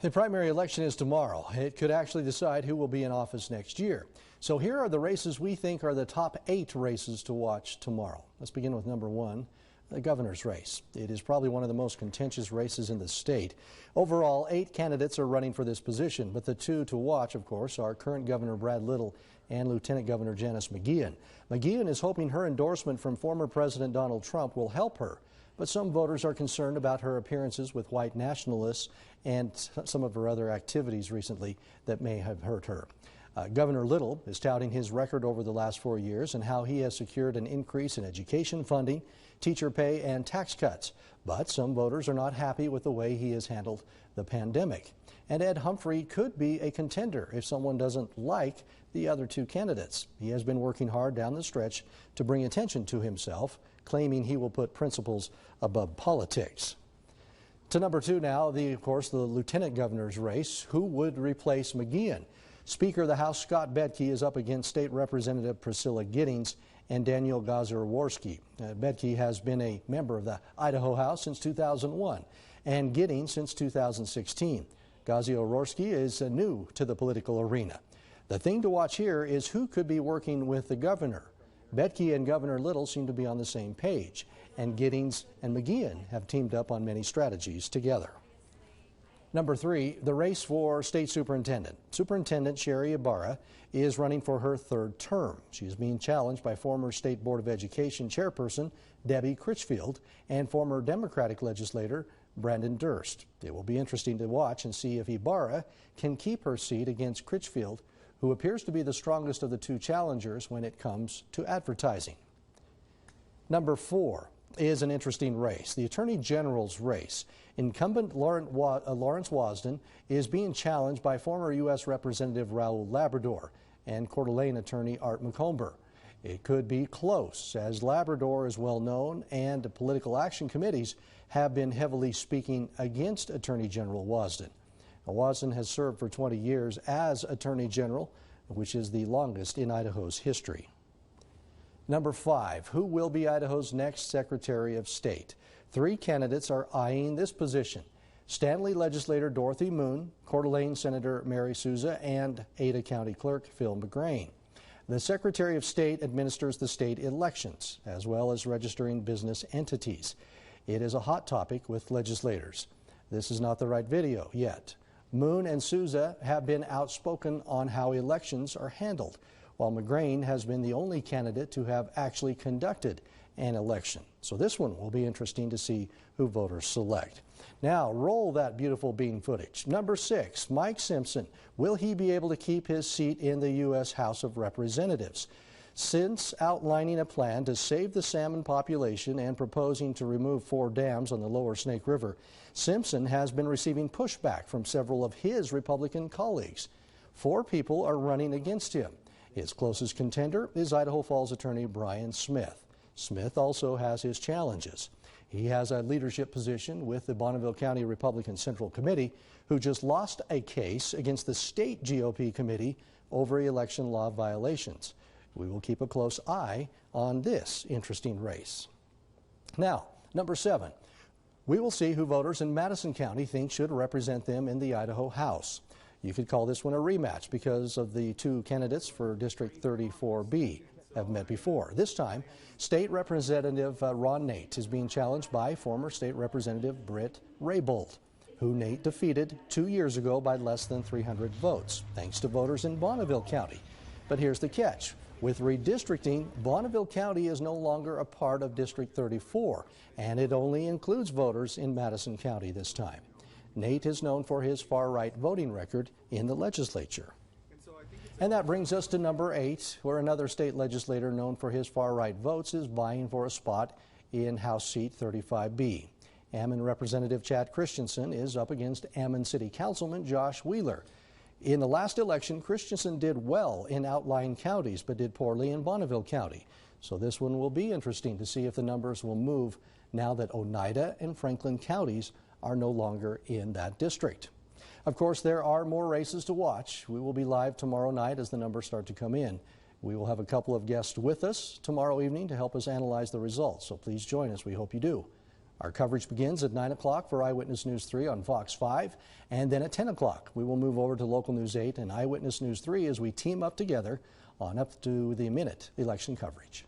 The primary election is tomorrow. It could actually decide who will be in office next year. So here are the races we think are the top 8 races to watch tomorrow. Let's begin with number 1, the governor's race. It is probably one of the most contentious races in the state. Overall, 8 candidates are running for this position, but the 2 to watch, of course, are current Governor Brad Little and Lieutenant Governor Janice McGeachin. McGeachin is hoping her endorsement from former President Donald Trump will help her. But some voters are concerned about her appearances with white nationalists and some of her other activities recently that may have hurt her. Governor Little is touting his record over the last 4 years and how he has secured an increase in education funding, teacher pay, and tax cuts. But some voters are not happy with the way he has handled the pandemic. And Ed Humphrey could be a contender if someone doesn't like the other 2 candidates. He has been working hard down the stretch to bring attention to himself, claiming he will put principles above politics. To number 2 now, of course, the lieutenant governor's race. Who would replace McGeachin? Speaker of the House Scott Bedke is up against State Representative Priscilla Giddings and Daniel Gazer-Worski. Bedke has been a member of the Idaho House since 2001 and Giddings since 2016. Gazer-Worski is new to the political arena. The thing to watch here is who could be working with the governor. Bedke and Governor Little seem to be on the same page, and Giddings and McGeachin have teamed up on many strategies together. Number 3, the race for state superintendent. Superintendent Sherry Ibarra is running for her 3rd term. She is being challenged by former State Board of Education chairperson Debbie Critchfield and former Democratic legislator Brandon Durst. It will be interesting to watch and see if Ibarra can keep her seat against Critchfield, who appears to be the strongest of the 2 challengers when it comes to advertising. Number 4 is an interesting race, the Attorney General's race. Incumbent Lawrence Wasden is being challenged by former U.S. Representative Raul Labrador and Coeur d'Alene attorney Art McComber. It could be close, as Labrador is well known and the political action committees have been heavily speaking against Attorney General Wasden. Wasden has served for 20 years as Attorney General, which is the longest in Idaho's history. Number 5, who will be Idaho's next Secretary of State? 3 candidates are eyeing this position: Stanley legislator Dorothy Moon, Coeur d'Alene Senator Mary Souza, and Ada County Clerk Phil McGrain. The Secretary of State administers the state elections, as well as registering business entities. It is a hot topic with legislators. This is not the right video yet. Moon and Souza have been outspoken on how elections are handled, while McGrain has been the only candidate to have actually conducted an election. So this one will be interesting to see who voters select. Now, roll that beautiful bean footage. Number 6, Mike Simpson. Will he be able to keep his seat in the U.S. House of Representatives? Since outlining a plan to save the salmon population and proposing to remove 4 dams on the lower Snake River, Simpson has been receiving pushback from several of his Republican colleagues. 4 people are running against him. His closest contender is Idaho Falls attorney Brian Smith. Smith also has his challenges. He has a leadership position with the Bonneville County Republican Central Committee, who just lost a case against the state GOP committee over election law violations. We will keep a close eye on this interesting race. Now, number 7, we will see who voters in Madison County think should represent them in the Idaho House. You could call this one a rematch because of the 2 candidates for District 34B have met before. This time, State Representative Ron Nate is being challenged by former State Representative Britt Raybould, who Nate defeated 2 years ago by less than 300 votes, thanks to voters in Bonneville County. But here's the catch. With redistricting, Bonneville County is no longer a part of District 34, and it only includes voters in Madison County this time. Nate is known for his far-right voting record in the legislature. And that brings us to number 8, where another state legislator known for his far-right votes is vying for a spot in House Seat 35B. Ammon Representative Chad Christensen is up against Ammon City Councilman Josh Wheeler. In the last election, Christensen did well in outlying counties, but did poorly in Bonneville County. So this one will be interesting to see if the numbers will move now that Oneida and Franklin counties are no longer in that district. Of course, there are more races to watch. We will be live tomorrow night as the numbers start to come in. We will have a couple of guests with us tomorrow evening to help us analyze the results, so please join us. We hope you do. Our coverage begins at 9 o'clock for Eyewitness News 3 on Fox 5, and then at 10 o'clock we will move over to Local News 8 and Eyewitness News 3 as we team up together on up to the minute election coverage.